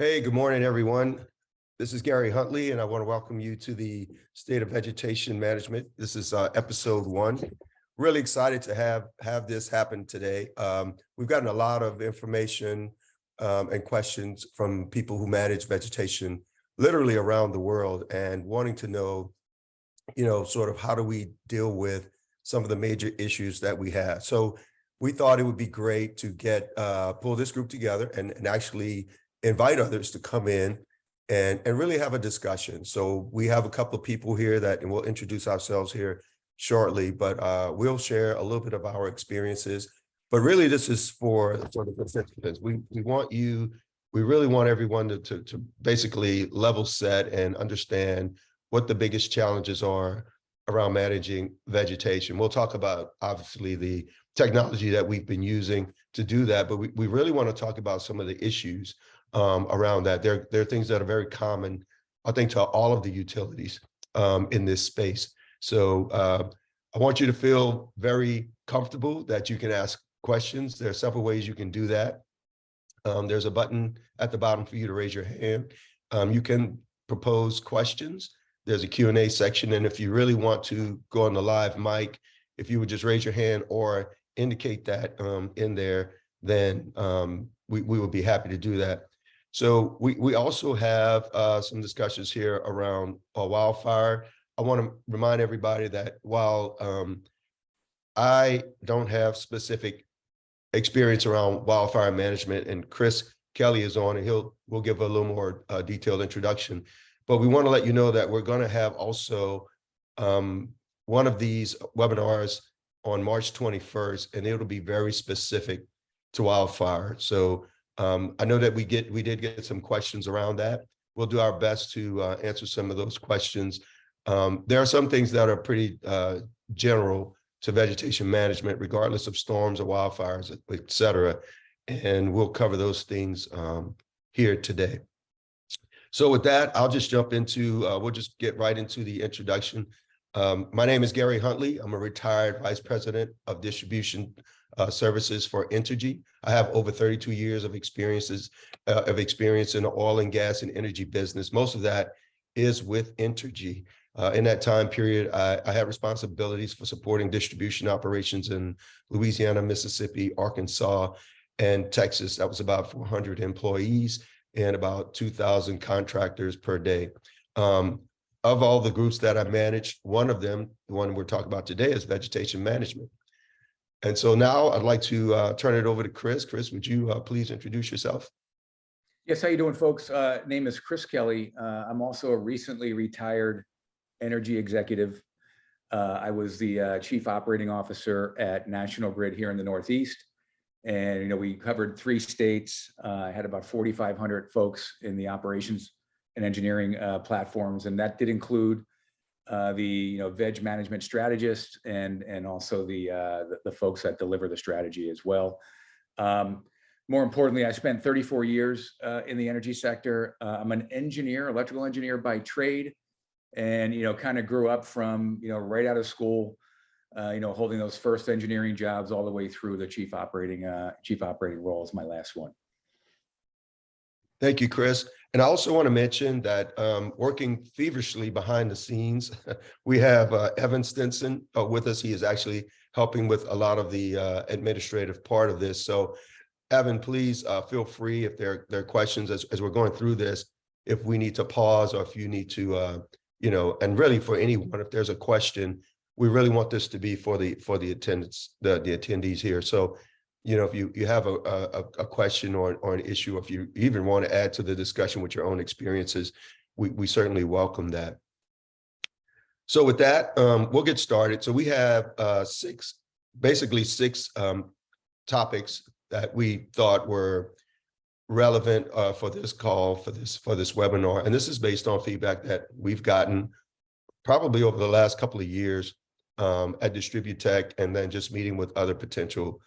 Hey, good morning, everyone. This is Gary Huntley, and I want to welcome you to the State of Vegetation Management. This is episode 1. Really excited to have this happen today. We've gotten a lot of information and questions from people who manage vegetation literally around the world and wanting to know, sort of how do we deal with some of the major issues that we have. So we thought it would be great to pull this group together and actually invite others to come in and really have a discussion. So we have a couple of people here and we'll introduce ourselves here shortly, but we'll share a little bit of our experiences. But really, this is for the participants. We really want everyone to basically level set and understand what the biggest challenges are around managing vegetation. We'll talk about, obviously, the technology that we've been using to do that, but we really want to talk about some of the issues around that. There are things that are very common, I think, to all of the utilities in this space. So I want you to feel very comfortable that you can ask questions. There are several ways you can do that. There's a button at the bottom for you to raise your hand. You can propose questions. There's a Q&A section, and if you really want to go on the live mic, if you would just raise your hand or indicate that in there, then we would be happy to do that. So we also have some discussions here around wildfire. I want to remind everybody that while I don't have specific experience around wildfire management, and Chris Kelly is on, and we'll give a little more detailed introduction. But we want to let you know that we're going to have also one of these webinars on March 21st, and it'll be very specific to wildfire. So I know that we did get some questions around that. We'll do our best to answer some of those questions. There are some things that are pretty general to vegetation management, regardless of storms or wildfires, et cetera. And we'll cover those things here today. So with that, I'll just jump into, we'll just get right into the introduction. My name is Gary Huntley. I'm a retired vice president of distribution services for Entergy. I have over 32 years of experience in the oil and gas and energy business. Most of that is with Entergy. In that time period, I had responsibilities for supporting distribution operations in Louisiana, Mississippi, Arkansas, and Texas. That was about 400 employees and about 2,000 contractors per day. Of all the groups that I managed, one of them, the one we're talking about today, is vegetation management. And so now I'd like to turn it over to Chris. Chris, would you please introduce yourself? Yes, how you doing, folks? Name is Chris Kelly. I'm also a recently retired energy executive. I was the chief operating officer at National Grid here in the Northeast. And, we covered 3 states. I had about 4,500 folks in the operations and engineering platforms. And that did include the veg management strategist and also the folks that deliver the strategy as well. More importantly, I spent 34 years in the energy sector. I'm an engineer, electrical engineer by trade, and kind of grew up from right out of school, holding those first engineering jobs all the way through the chief operating role is my last one. Thank you, Chris. And I also want to mention that working feverishly behind the scenes, we have Evan Stinson with us. He is actually helping with a lot of the administrative part of this. So Evan, please feel free if there are questions as we're going through this, if we need to pause or if you need to, and really for anyone, if there's a question, we really want this to be for the attendants, the attendees here. So if you have a question or an issue, if you even want to add to the discussion with your own experiences, we certainly welcome that. So with that, we'll get started. So we have six topics that we thought were relevant for this call, for this webinar. And this is based on feedback that we've gotten probably over the last couple of years at Distributech, and then just meeting with other potential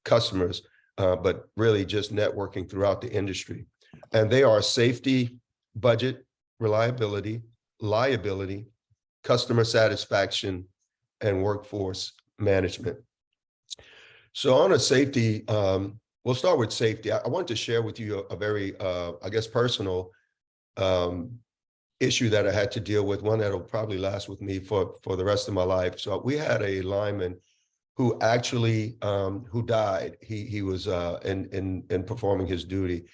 customers, but really just networking throughout the industry. And they are safety, budget, reliability, liability, customer satisfaction, and workforce management. So on a safety We'll start with safety. I want to share with you a very, I guess, personal um, issue that I had to deal with, one that'll probably last with me for the rest of my life. So we had a lineman who actually who died. He was in performing his duty.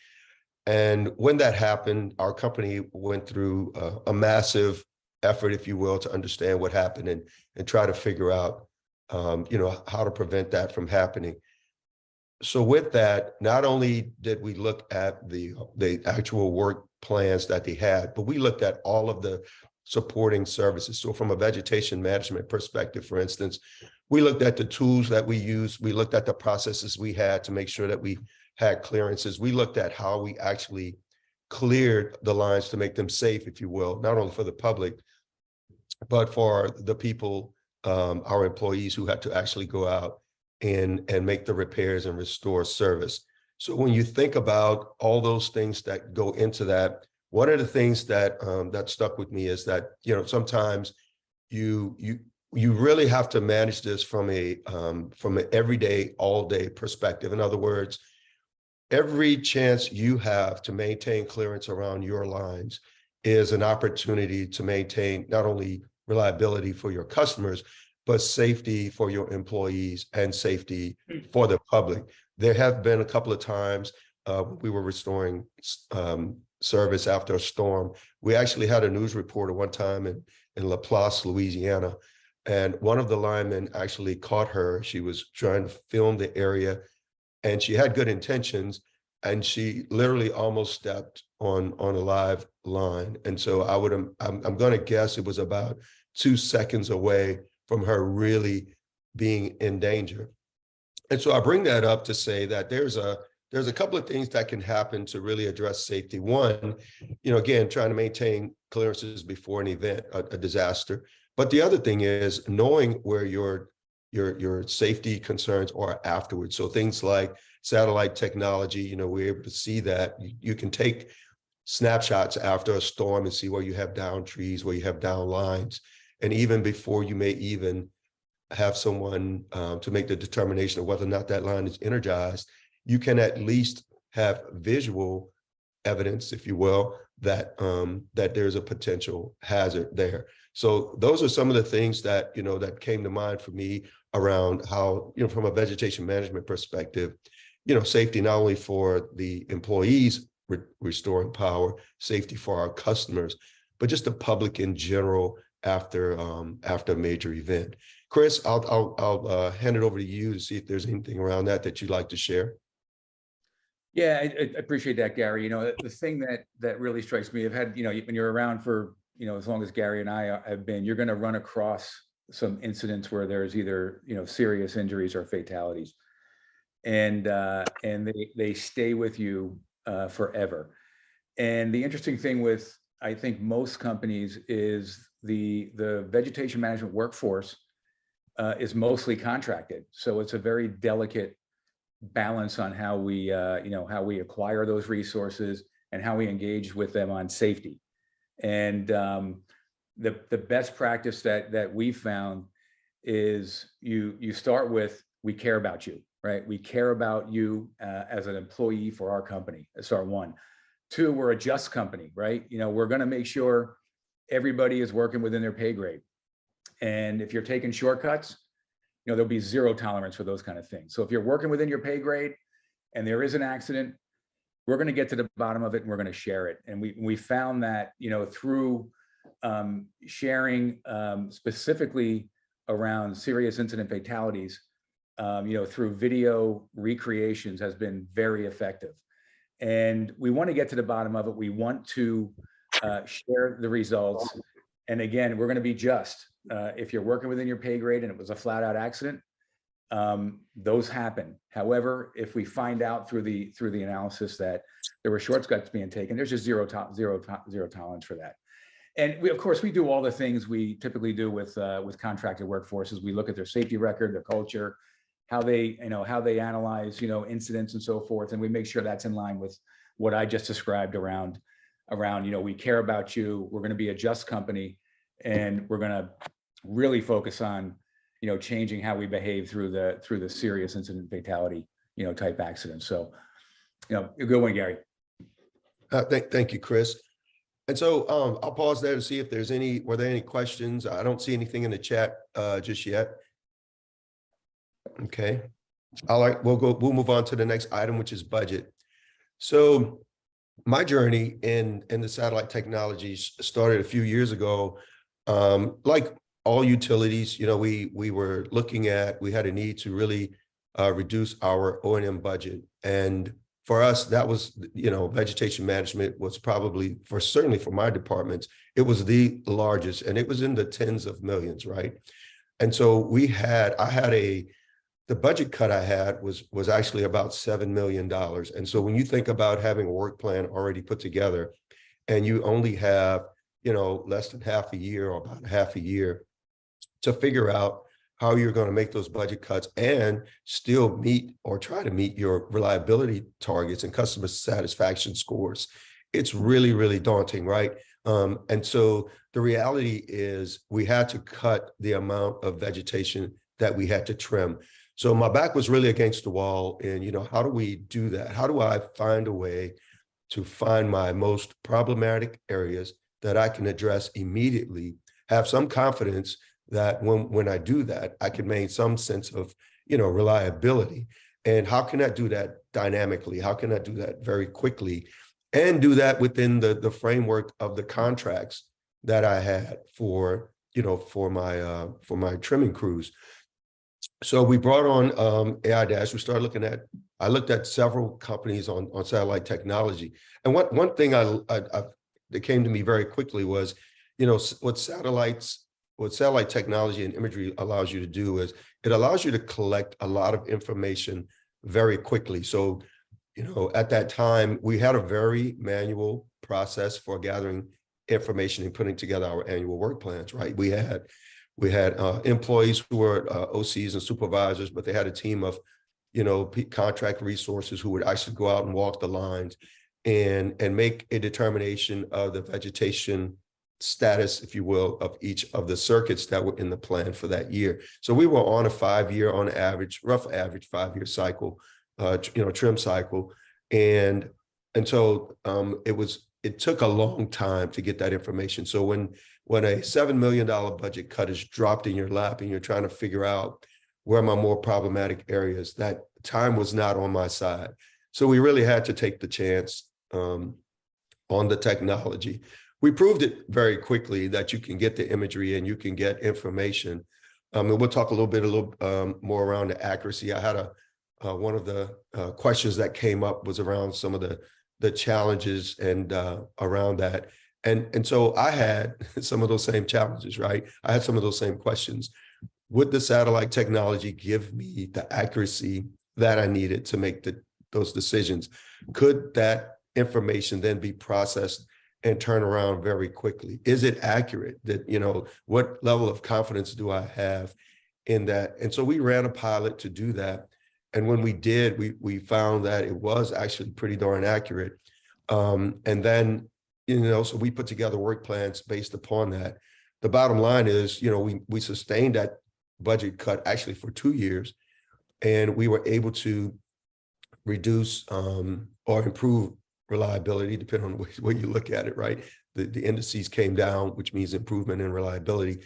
And when that happened, our company went through a massive effort, if you will, to understand what happened and try to figure out, how to prevent that from happening. So with that, not only did we look at the actual work plans that they had, but we looked at all of the supporting services. So from a vegetation management perspective, for instance, we looked at the tools that we used. We looked at the processes we had to make sure that we had clearances. We looked at how we actually cleared the lines to make them safe, if you will, not only for the public, but for the people, our employees who had to actually go out and make the repairs and restore service. So when you think about all those things that go into that, one of the things that that stuck with me is that, sometimes you really have to manage this from an everyday, all day perspective. In other words, every chance you have to maintain clearance around your lines is an opportunity to maintain not only reliability for your customers, but safety for your employees and safety for the public. There have been a couple of times we were restoring service after a storm. We actually had a news reporter one time in Laplace, Louisiana, and one of the linemen actually caught her. She was trying to film the area, and she had good intentions, and she literally almost stepped on a live line. And so I'm going to guess it was about 2 seconds away from her really being in danger. And so I bring that up to say that there's a couple of things that can happen to really address safety. One, again, trying to maintain clearances before an event, a disaster. But the other thing is knowing where your safety concerns are afterwards. So things like satellite technology, we're able to see that. You can take snapshots after a storm and see where you have down trees, where you have down lines. And even before you may even have someone to make the determination of whether or not that line is energized, you can at least have visual evidence, if you will, that that there's a potential hazard there. So those are some of the things that that came to mind for me around how, from a vegetation management perspective, safety not only for the employees restoring power, safety for our customers, but just the public in general after a major event. Chris, I'll hand it over to you to see if there's anything around that you'd like to share. Yeah, I appreciate that, Gary. The thing that really strikes me, I've had, when you're around for, as long as Gary and I have been, you're going to run across some incidents where there's either, serious injuries or fatalities. And they stay with you forever. And the interesting thing with, I think, most companies is the vegetation management workforce is mostly contracted. So it's a very delicate balance on how we how we acquire those resources and how we engage with them on safety. And the best practice that we found is you start with, we care about you, right? We care about you as an employee for our company. That's start one. Two, we're a just company, right? We're going to make sure everybody is working within their pay grade. And if you're taking shortcuts, there'll be zero tolerance for those kind of things. So if you're working within your pay grade and there is an accident, we're going to get to the bottom of it and we're going to share it. And we found that, through sharing specifically around serious incident fatalities, through video recreations has been very effective. And we want to get to the bottom of it. We want to share the results. And again, we're going to be just. If you're working within your pay grade and it was a flat out accident, those happen. However, if we find out through the analysis that there were shortcuts being taken, there's just zero tolerance for that. And of course, we do all the things we typically do with contracted workforces. We look at their safety record, their culture, how they analyze, incidents and so forth. And we make sure that's in line with what I just described around, we care about you. We're going to be a just company. And we're going to really focus on, changing how we behave through the serious incident fatality type accidents. So, a good one, Gary. Thank you, Chris. And so I'll pause there to see if were there any questions? I don't see anything in the chat just yet. Okay. All right, we'll move on to the next item, which is budget. So my journey in the satellite technologies started a few years ago. Like all utilities, we were looking at, we had a need to really reduce our O&M budget. And for us, that was, vegetation management was probably, certainly for my departments, it was the largest, and it was in the tens of millions, right? And so the budget cut I had was actually about $7 million. And so when you think about having a work plan already put together, and you only have, less than half a year or about half a year to figure out how you're going to make those budget cuts and still meet or try to meet your reliability targets and customer satisfaction scores, it's really, really daunting, right? And so the reality is we had to cut the amount of vegetation that we had to trim. So my back was really against the wall, and, how do we do that? How do I find a way to find my most problematic areas that I can address immediately, have some confidence that when I do that, I can maintain some sense of, reliability. And how can I do that dynamically? How can I do that very quickly and do that within the framework of the contracts that I had for my trimming crews? So we brought on AI Dash. I looked at several companies on satellite technology. And one thing that came to me very quickly was, what satellite technology and imagery allows you to do is it allows you to collect a lot of information very quickly. So, at that time, we had a very manual process for gathering information and putting together our annual work plans, right? We had employees who were OCs and supervisors, but they had a team of, contract resources who would actually go out and walk the lines and make a determination of the vegetation status, if you will, of each of the circuits that were in the plan for that year. So we were on a 5-year, on average, rough average 5-year cycle, trim cycle. And so it took a long time to get that information. So when a $7 million budget cut is dropped in your lap and you're trying to figure out where are my more problematic areas, that time was not on my side. So we really had to take the chance on the technology. We proved it very quickly that you can get the imagery and you can get information. And we'll talk a little more around the accuracy. I had one of the questions that came up was around some of the challenges and around that. And so I had some of those same challenges, right? I had some of those same questions. Would the satellite technology give me the accuracy that I needed to make those decisions? Could that information then be processed and turn around very quickly? Is it accurate? That, what level of confidence do I have in that? And so we ran a pilot to do that. And when we did, we found that it was actually pretty darn accurate. And then, so we put together work plans based upon that. The bottom line is, we sustained that budget cut actually for 2 years, and we were able to reduce or improve reliability, depending on the way you look at it, right? The indices came down, which means improvement in reliability,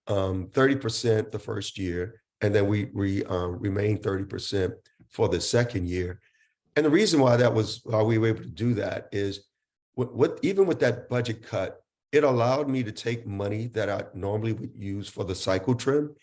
30% the first year, and then we remained 30% for the second year. And the reason why we were able to do that is even with that budget cut, it allowed me to take money that I normally would use for the cycle trim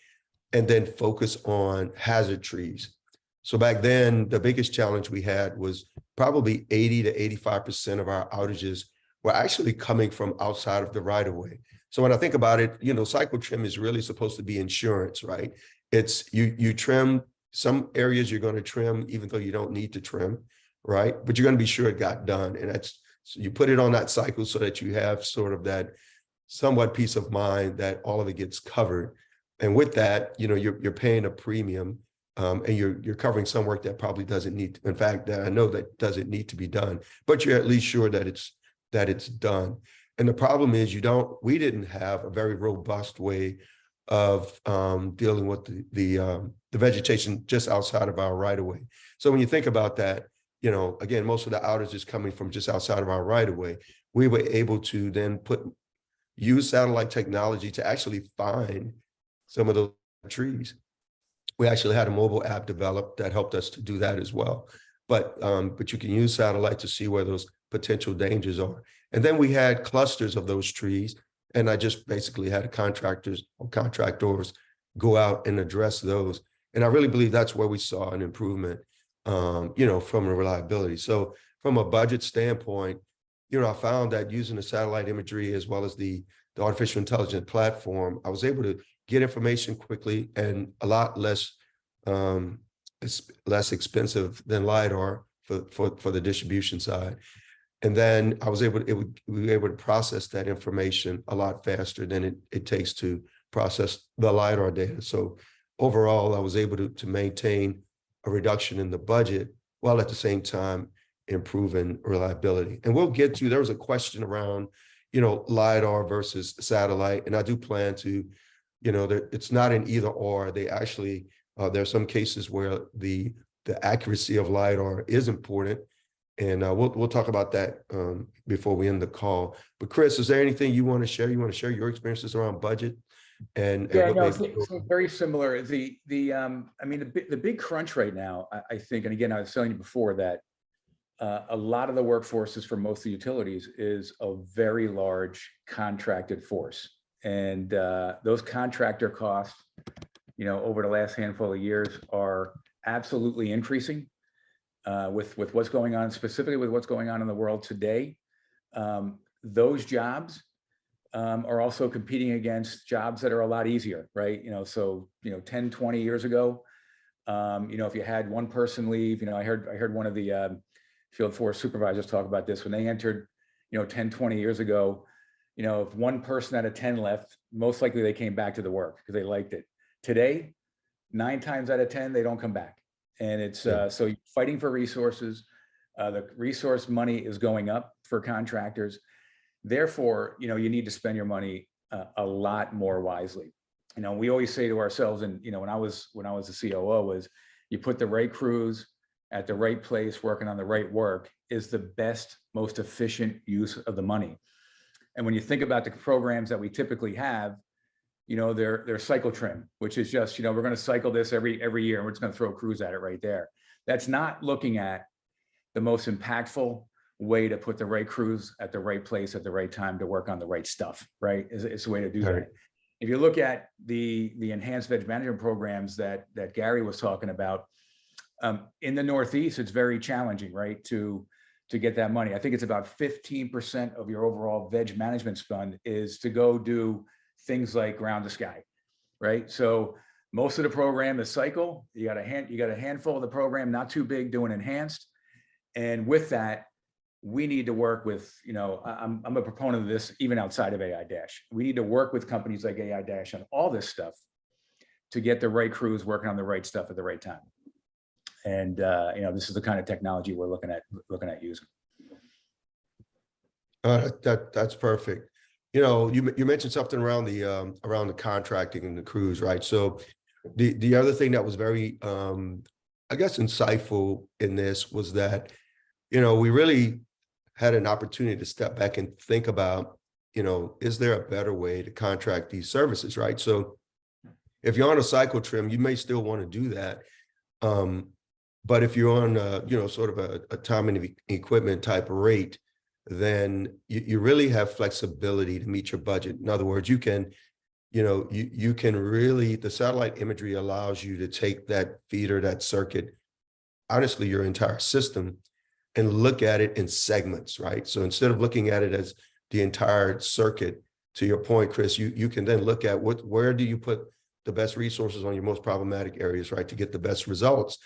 and then focus on hazard trees. So back then, the biggest challenge we had was probably 80 to 85% of our outages were actually coming from outside of the right of way. So when I think about it, cycle trim is really supposed to be insurance, right? It's you trim some areas you're going to trim, even though you don't need to trim, right? But you're going to be sure it got done. And so you put it on that cycle so that you have sort of that somewhat peace of mind that all of it gets covered. And with that, you're paying a premium, and you're covering some work that probably doesn't need, in fact, that I know that doesn't need to be done, but you're at least sure that it's done. And the problem is we didn't have a very robust way of dealing with the vegetation just outside of our right of way. So when you think about that, you know, again, most of the outage is coming from just outside of our right of way. We were able to then use satellite technology to actually find some of those trees. We actually had a mobile app developed that helped us to do that as well. But you can use satellite to see where those potential dangers are. And then we had clusters of those trees, and I just basically had contractors or contractors go out and address those. And I really believe that's where we saw an improvement, you know, from a reliability. So from a budget standpoint, you know, I found that using the satellite imagery as well as the artificial intelligence platform, I was able to get information quickly and a lot less it's less expensive than LiDAR for the distribution side. And then I was able to, we were able to process that information a lot faster than it takes to process the LiDAR data. So overall, I was able to maintain a reduction in the budget while at the same time improving reliability. And we'll get to, there was a question around, you know, LiDAR versus satellite. And I do plan to, you know, it's not an either or. They actually, there are some cases where the accuracy of LiDAR is important. And we'll talk about that before we end the call. But Chris, is there anything you want to share? You want to share your experiences around budget? And Yeah, what no, maybe it's very similar. I mean, the big crunch right now, I think, and again, I was telling you before that a lot of the workforces for most of the utilities is a very large contracted force. And those contractor costs, you know, over the last handful of years are absolutely increasing with what's going on, specifically with what's going on in the world today. Those jobs are also competing against jobs that are a lot easier, right? You know, so, you know, 10, 20 years ago, you know, if you had one person leave, you know, I heard one of the field force supervisors talk about this when they entered, you know, 10, 20 years ago, you know, if one person out of 10 left, most likely they came back to the work because they liked it. Today, 9 times out of 10, they don't come back. And it's so you're fighting for resources. The resource money is going up for contractors. Therefore, you know, you need to spend your money a lot more wisely. You know, we always say to ourselves, and you know, when I was the COO, was you put the right crews at the right place, working on the right work is the best, most efficient use of the money. And when you think about the programs that we typically have, you know, they're cycle trim, which is just, you know, we're going to cycle this every year and we're just going to throw crews at it right there. That's not looking at the most impactful way to put the right crews at the right place at the right time to work on the right stuff, right? It's a way to do that. If you look at the enhanced veg management programs that Gary was talking about, in the Northeast, it's very challenging, right? To get that money. I think it's about 15% of your overall veg management spend is to go do things like ground to sky, right? So most of the program is cycle. You got a handful of the program, not too big, doing enhanced. And with that, we need to work with, you know, I'm a proponent of this even outside of AI Dash. We need to work with companies like AI Dash on all this stuff to get the right crews working on the right stuff at the right time. And you know, this is the kind of technology we're looking at using. That's perfect. You know, you mentioned something around the contracting and the crews, right? So the other thing that was very I guess insightful in this was that, you know, we really had an opportunity to step back and think about, you know, is there a better way to contract these services, right? So if you're on a cycle trim, you may still want to do that. But if you're on, you know, sort of a time and equipment type of rate, then you really have flexibility to meet your budget. In other words, you can, you know, you can really, the satellite imagery allows you to take that feeder, that circuit, honestly, your entire system, and look at it in segments, right? So instead of looking at it as the entire circuit, to your point, Chris, you can then look at where do you put the best resources on your most problematic areas, right, to get the best results.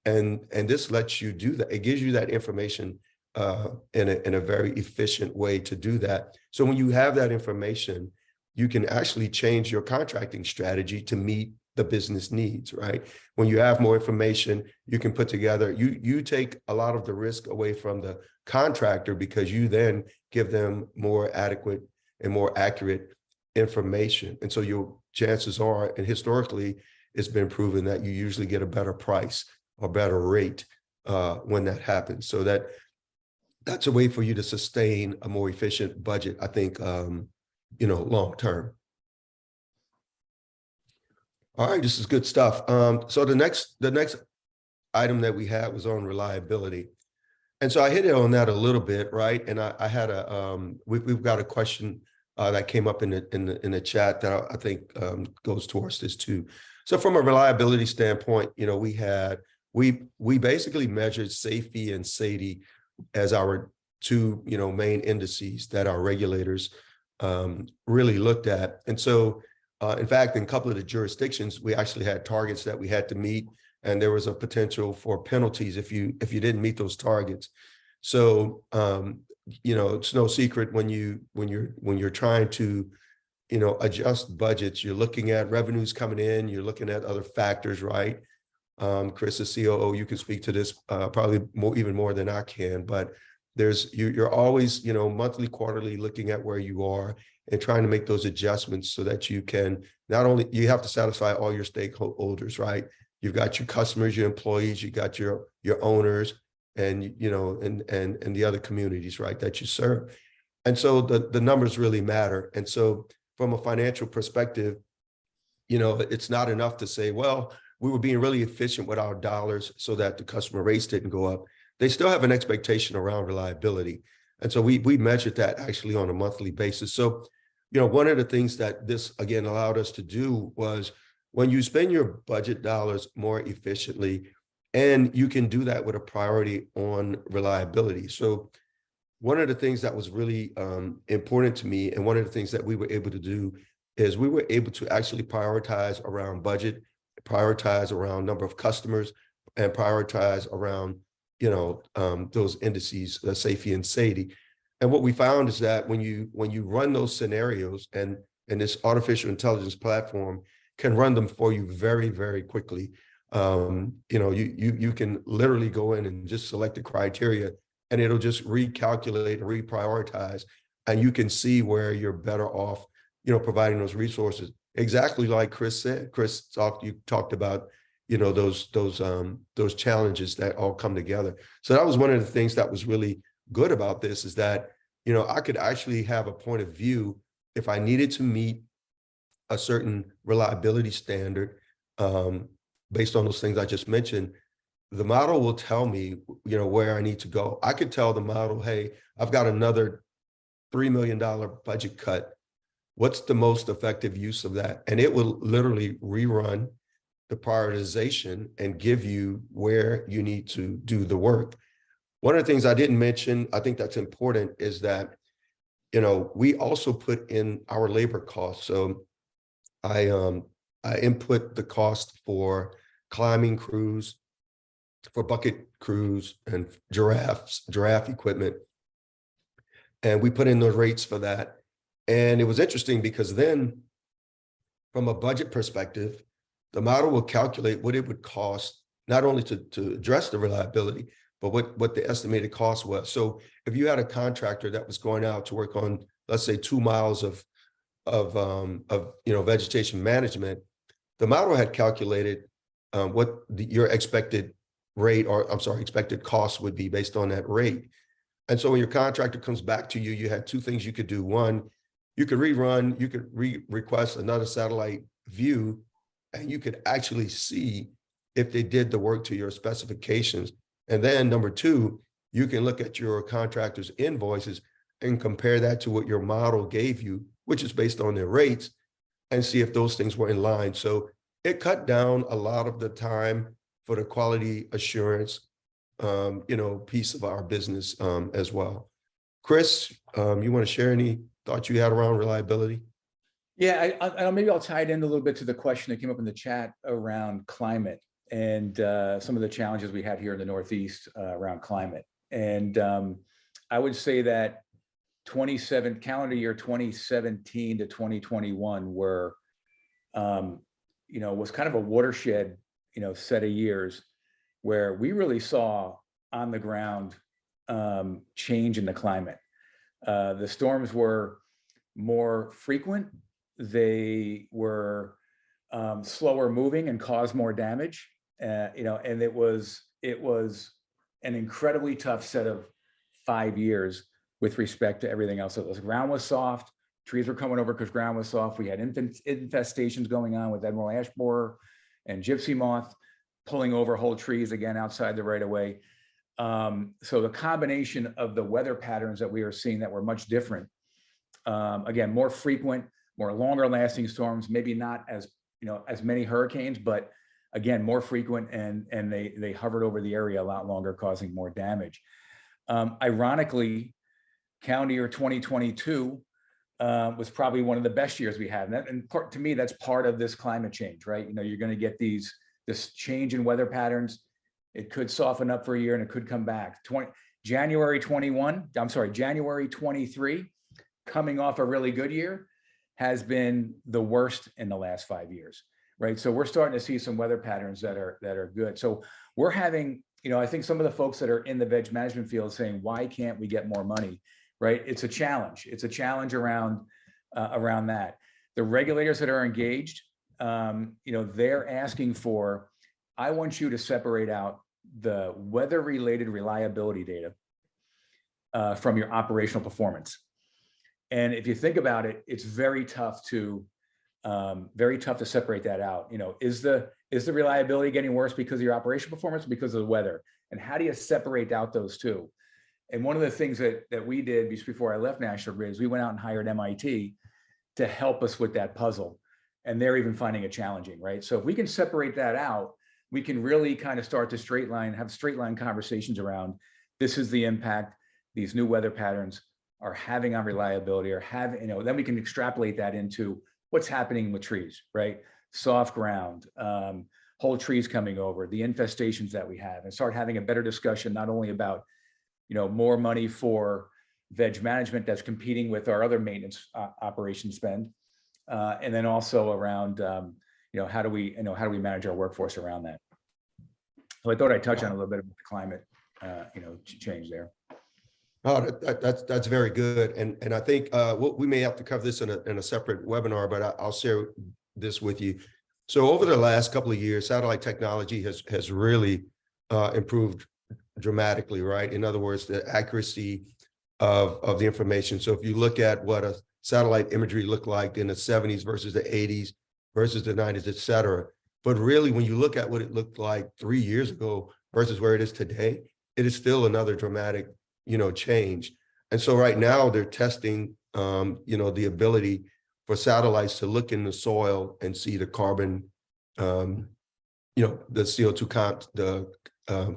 And this lets you do that. It gives you that information in a very efficient way to do that. So when you have that information, you can actually change your contracting strategy to meet the business needs, right? When you have more information, you can put together, you take a lot of the risk away from the contractor because you then give them more adequate and more accurate information. And so your chances are, and historically, it's been proven that you usually get a better price or better rate when that happens. So that's a way for you to sustain a more efficient budget, I think, long term. All right, this is good stuff. So the next item that we had was on reliability. And so I hit it on that a little bit, right? And I had we've got a question that came up in the chat that I think goes towards this too. So from a reliability standpoint, we basically measured safety and SAIDI as our two main indices that our regulators really looked at. And so in fact, in a couple of the jurisdictions, we actually had targets that we had to meet, and there was a potential for penalties if you didn't meet those targets. So it's no secret when you're trying to adjust budgets, you're looking at revenues coming in, you're looking at other factors, right? Chris, as COO, you can speak to this probably even more than I can, but you're always monthly, quarterly looking at where you are and trying to make those adjustments so that you can not only you have to satisfy all your stakeholders, right? You've got your customers, your employees, you got your owners, and and the other communities, right, that you serve. And so the numbers really matter. And so from a financial perspective, it's not enough to say, well, we were being really efficient with our dollars so that the customer rates didn't go up. They still have an expectation around reliability. And so we measured that actually on a monthly basis. So, one of the things that this, again, allowed us to do was when you spend your budget dollars more efficiently, and you can do that with a priority on reliability. So one of the things that was really important to me, and one of the things that we were able to do, is we were able to actually prioritize around budget, prioritize around number of customers, and prioritize around those indices, safety and SAIDI. And what we found is that when you run those scenarios, and this artificial intelligence platform can run them for you very, very quickly. You can literally go in and just select the criteria, and it'll just recalculate and reprioritize, and you can see where you're better off, providing those resources. Exactly like Chris said. You talked about, those challenges that all come together. So that was one of the things that was really good about this, is that, I could actually have a point of view if I needed to meet a certain reliability standard, based on those things I just mentioned. The model will tell me, where I need to go. I could tell the model, hey, I've got another $3 million budget cut. What's the most effective use of that? And it will literally rerun the prioritization and give you where you need to do the work. One of the things I didn't mention, I think that's important, is that, we also put in our labor costs. So I input the cost for climbing crews, for bucket crews, and giraffe equipment. And we put in those rates for that. And it was interesting because then, from a budget perspective, the model will calculate what it would cost not only to address the reliability, but what the estimated cost was. So if you had a contractor that was going out to work on, let's say, 2 miles of vegetation management, the model had calculated what your expected rate, or I'm sorry, expected cost would be based on that rate. And so when your contractor comes back to you, you had two things you could do. One, you could rerun, you could request another satellite view, and you could actually see if they did the work to your specifications. And then number two, you can look at your contractor's invoices and compare that to what your model gave you, which is based on their rates, and see if those things were in line. So it cut down a lot of the time for the quality assurance, piece of our business as well. Chris, you want to share any thoughts you had around reliability? Yeah, maybe I'll tie it in a little bit to the question that came up in the chat around climate and some of the challenges we had here in the Northeast around climate. And I would say that calendar year 2017 to 2021 was kind of a watershed, set of years where we really saw on the ground change in the climate. The storms were more frequent they were slower moving and caused more damage. And it was an incredibly tough set of 5 years with respect to everything else. So the ground was soft, trees were coming over because ground was soft. We had infestations going on with emerald ash borer and gypsy moth pulling over whole trees again outside the right of way. So the combination of the weather patterns that we are seeing that were much different, again, more frequent, more longer lasting storms, maybe not as many hurricanes, but again, more frequent, and they hovered over the area a lot longer, causing more damage. Ironically, calendar year 2022 was probably one of the best years we had. And to me, that's part of this climate change, right? You're going to get this change in weather patterns. It could soften up for a year and it could come back. January 23, coming off a really good year, has been the worst in the last 5 years, right? So we're starting to see some weather patterns that are good. So we're having, I think some of the folks that are in the veg management field saying, why can't we get more money, right? It's a challenge. It's a challenge around that. The regulators that are engaged, they're asking for, I want you to separate out the weather-related reliability data from your operational performance. And if you think about it, it's very tough to separate that out. Is the reliability getting worse because of your operational performance, or because of the weather? And how do you separate out those two? And one of the things that we did just before I left National Grid is we went out and hired MIT to help us with that puzzle. And they're even finding it challenging, right? So if we can separate that out, we can really kind of start to have straight line conversations around, this is the impact these new weather patterns are having on reliability, or then we can extrapolate that into what's happening with trees, right? Soft ground, whole trees coming over, the infestations that we have, and start having a better discussion, not only about, more money for veg management that's competing with our other maintenance operation spend, and then also around, how do we manage our workforce around that? So I thought I'd touch on a little bit about the climate, change there. Oh, that's very good, and I think we may have to cover this in a separate webinar, but I'll share this with you. So over the last couple of years, satellite technology has really improved dramatically, right? In other words, the accuracy of the information. So if you look at what a satellite imagery looked like in the 70s versus the 80s versus the 90s, et cetera, but really when you look at what it looked like 3 years ago versus where it is today, it is still another dramatic change. And so right now they're testing, the ability for satellites to look in the soil and see the carbon, the CO2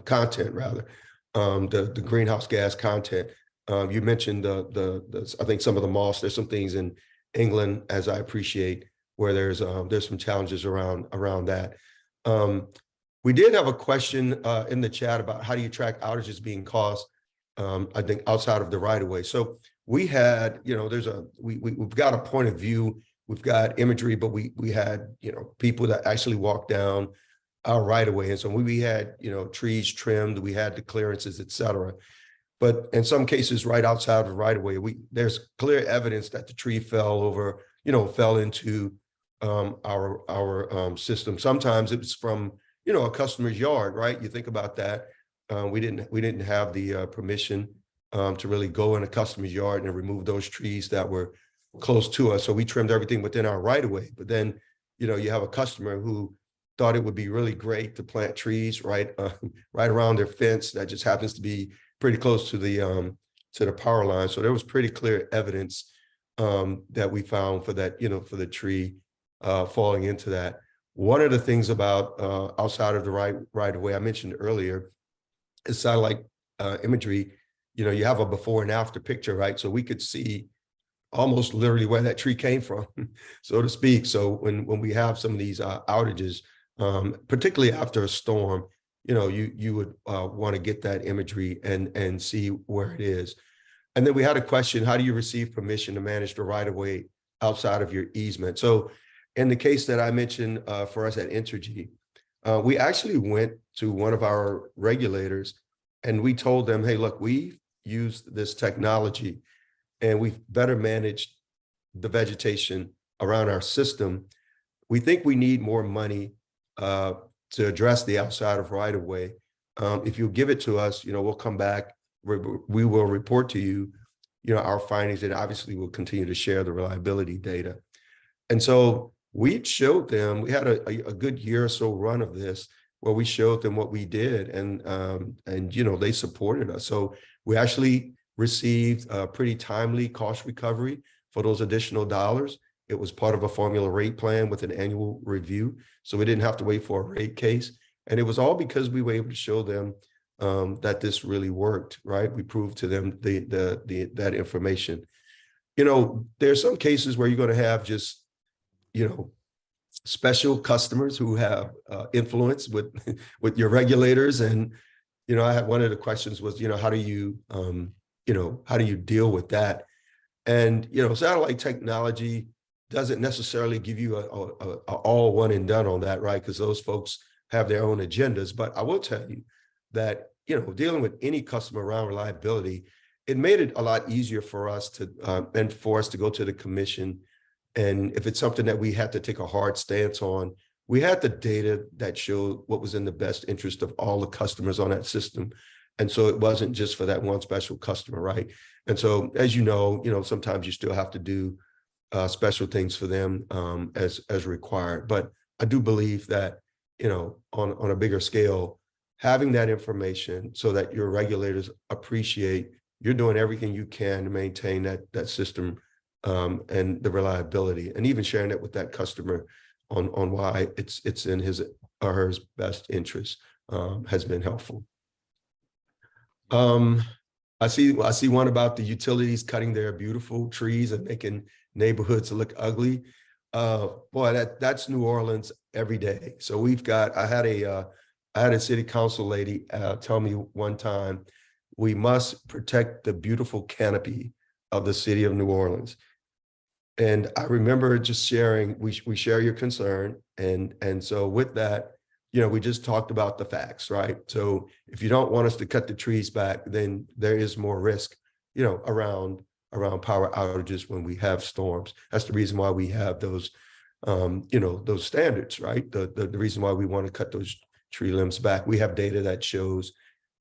content rather, the greenhouse gas content. You mentioned the I think some of the moss. There's some things in England, as I appreciate, where there's some challenges around that. We did have a question in the chat about how do you track outages being caused, I think, outside of the right of way. So we had, we've got a point of view, we've got imagery, but we had, people that actually walked down our right of way. And so we had, trees trimmed, we had the clearances, et cetera. But in some cases, right outside of the right of way, there's clear evidence that the tree fell over, fell into our system. Sometimes it was from, a customer's yard, right? You think about that. We didn't have the permission to really go in a customer's yard and remove those trees that were close to us. So we trimmed everything within our right of way. But then, you have a customer who thought it would be really great to plant trees right around their fence that just happens to be pretty close to the power line. So there was pretty clear evidence that we found for that, for the tree falling into that. One of the things about outside of the right of way I mentioned earlier is satellite imagery. You have a before and after picture, right? So we could see almost literally where that tree came from, so to speak. So when we have some of these outages, particularly after a storm, you would want to get that imagery and see where it is. And then we had a question: how do you receive permission to manage the right of way outside of your easement? So in the case that I mentioned for us at Entergy, we actually went to one of our regulators and we told them, hey, look, we've used this technology and we've better managed the vegetation around our system, we think we need more money to address the outside of right of way. If you give it to us, we'll come back. We will report to you, our findings, and obviously we'll continue to share the reliability data. And so we showed them, we had a good year or so run of this where we showed them what we did, and they supported us. So we actually received a pretty timely cost recovery for those additional dollars. It was part of a formula rate plan with an annual review. So we didn't have to wait for a rate case. And it was all because we were able to show them that this really worked, right? We proved to them that information. There's some cases where you're going to have just, special customers who have influence with your regulators. And, I had one of the questions was, how do you deal with that? And, satellite technology doesn't necessarily give you a all one and done on that, right? Because those folks have their own agendas. But I will tell you that, dealing with any customer around reliability, it made it a lot easier for us to go to the commission. And if it's something that we had to take a hard stance on, we had the data that showed what was in the best interest of all the customers on that system. And so it wasn't just for that one special customer, right? And so, as sometimes you still have to do special things for them as required. But I do believe that, on a bigger scale, having that information so that your regulators appreciate you're doing everything you can to maintain that system and the reliability, and even sharing it with that customer on why it's in his or her best interest has been helpful. I see one about the utilities cutting their beautiful trees and making neighborhoods look ugly. Boy, that's New Orleans every day. So I had a city council lady tell me one time, we must protect the beautiful canopy of the city of New Orleans. And I remember just sharing, we share your concern. And so with that, we just talked about the facts, right? So if you don't want us to cut the trees back, then there is more risk, around power outages when we have storms. That's the reason why we have those, those standards, right? The reason why we want to cut those tree limbs back. We have data that shows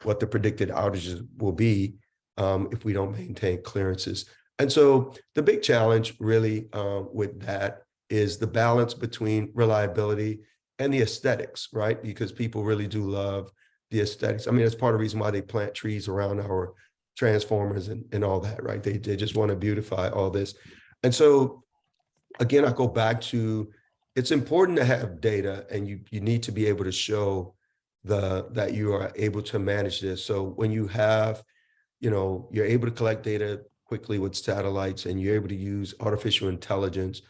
what the predicted outages will be if we don't maintain clearances. And so the big challenge really with that is the balance between reliability and the aesthetics, right? Because people really do love the aesthetics. I mean, it's part of the reason why they plant trees around our transformers and all that, right? They just want to beautify all this. And so, again, I go back to, it's important to have data, and you need to be able to show that you are able to manage this. So when you have, you're able to collect data quickly with satellites, and you're able to use artificial intelligence,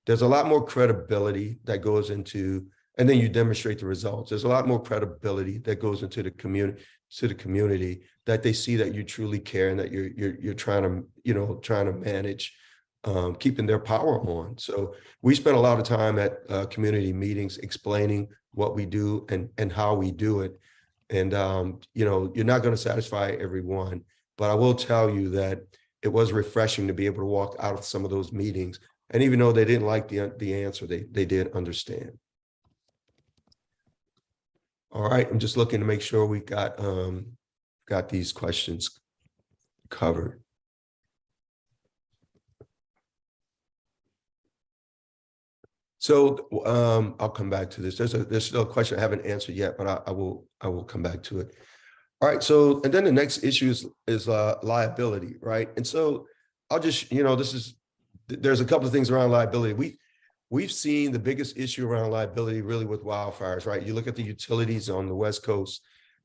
there's a lot more credibility that goes into, and then you demonstrate the results. There's a lot more credibility that goes into the community, that they see that you truly care and that you're trying to manage keeping their power on. So we spent a lot of time at community meetings explaining what we do and how we do it. And you're not going to satisfy everyone, but I will tell you that it was refreshing to be able to walk out of some of those meetings. And even though they didn't like the answer, they did understand. All right, I'm just looking to make sure we got these questions covered. So I'll come back to this. There's still a question I haven't answered yet, but I will come back to it. All right. So, and then the next issue is liability, right? And so I'll just, there's a couple of things around liability. We've seen the biggest issue around liability really with wildfires, right? You look at the utilities on the West Coast,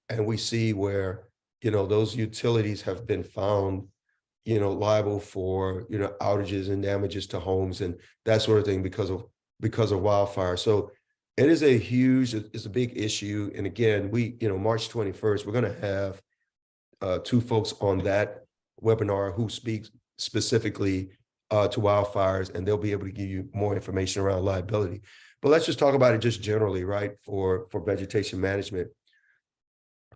and we see where, those utilities have been found, liable for, outages and damages to homes and that sort of thing because of wildfire. So it is it's a big issue. And again, March 21st, we're going to have two folks on that webinar who speak specifically to wildfires, and they'll be able to give you more information around liability. But let's just talk about it just generally, right? For vegetation management.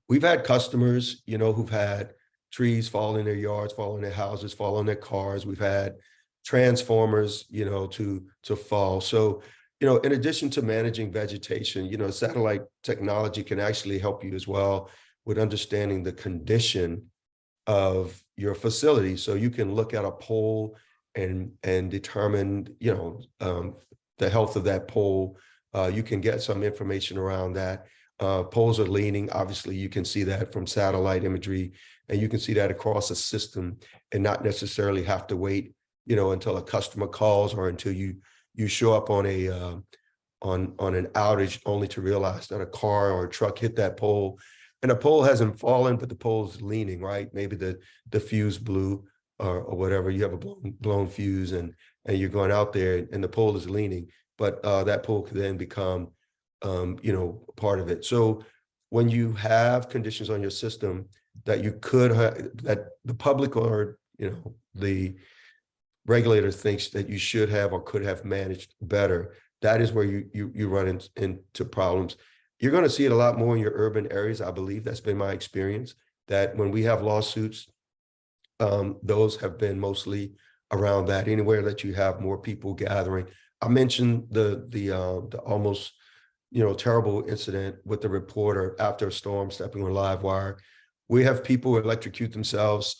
We've had customers, who've had trees fall in their yards, fall in their houses, fall on their cars. We've had, transformers, to fall. So, in addition to managing vegetation, satellite technology can actually help you as well with understanding the condition of your facility. So you can look at a pole and determine, the health of that pole. You can get some information around that. Poles are leaning. Obviously, you can see that from satellite imagery, and you can see that across a system and not necessarily have to wait, until a customer calls or until you show up on a on an outage only to realize that a car or a truck hit that pole, and the pole hasn't fallen, but the pole's leaning, right? Maybe the fuse blew or whatever. You have a blown fuse, and you're going out there and the pole is leaning, but that pole could then become part of it. So when you have conditions on your system that you could have, that the public or the regulator thinks that you should have or could have managed better, that is where you run into problems. You're going to see it a lot more in your urban areas. I believe that's been my experience, that when we have lawsuits, those have been mostly around that, anywhere that you have more people gathering. I mentioned the almost terrible incident with the reporter after a storm stepping on live wire. We have people electrocute themselves